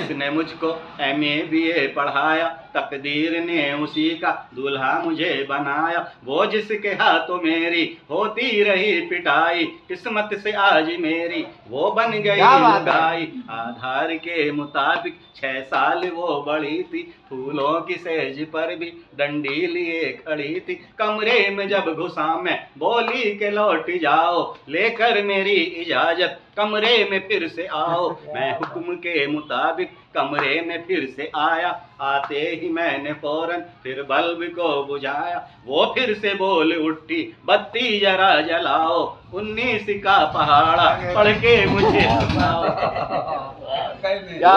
जिसने मुझको MA BA पढ़ाया, तकदीर ने उसी का दूल्हा मुझे बनाया। वो जिसके हाथों मेरी होती रही पिटाई, किस्मत से आज मेरी वो बन गई लुगाई। आधार के मुताबिक 6 साल वो बड़ी थी, फूलों की सेज पर भी डंडी लिए खड़ी थी। कमरे में जब घुसा मैं बोली के लौट जाओ, लेकर मेरी इजाजत कमरे में फिर से आओ। मैं हुक्म के मुताबिक कमरे में फिर से आया, आते ही मैंने फौरन फिर बल्ब को बुझाया। वो फिर से बोल उठी, बत्ती जरा जलाओ, 19 का पहाड़ा पढ़ के मुझे सुनाओ।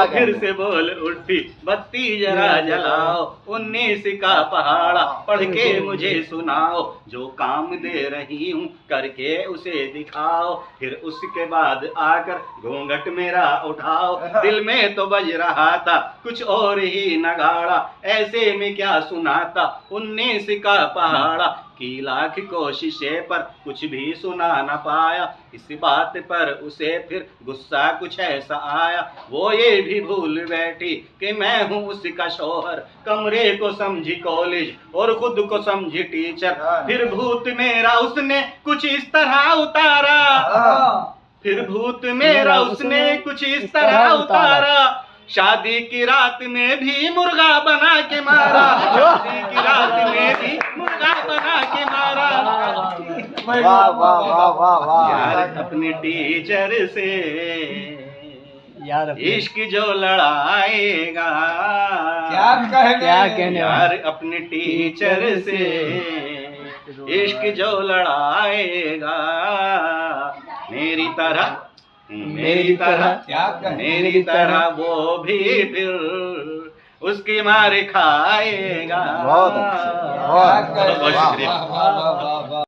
फिर से बोल उठी, बत्ती जरा जलाओ, 19 का पहाड़ा पढ़ के मुझे सुनाओ। जो काम दे रही हूँ करके उसे दिखाओ, फिर उसके बाद आकर घूंघट मेरा उठाओ। दिल में तो बज रहा था कुछ और ही नगाड़ा, ऐसे में क्या सुनाता 19 का पहाड़ा। की लाख कोशिशें पर कुछ भी सुना न पाया, इस बात पर उसे फिर गुस्सा कुछ ऐसा आया। वो ये भी भूल बैठी कि मैं हूँ उसका शौहर, कमरे को समझी कॉलेज और खुद को समझी टीचर। फिर भूत मेरा उसने कुछ इस तरह उतारा, फिर भूत मेरा उसने कुछ इस तरह उतारा। शादी की रात में भी मुर्गा बना के मारा, शादी की रात में भी मुर्गा बना के मारा। वाह वाह वाह वाह वाह। यार अपनी टीचर से यार इश्क जो लड़ाएगा, क्या कहने यार अपनी टीचर से इश्क जो लड़ाएगा, मेरी तरह मेरी तरह वो भी फिर उसकी मार खाएगा। बहुत अच्छा, बहुत शुक्रिया।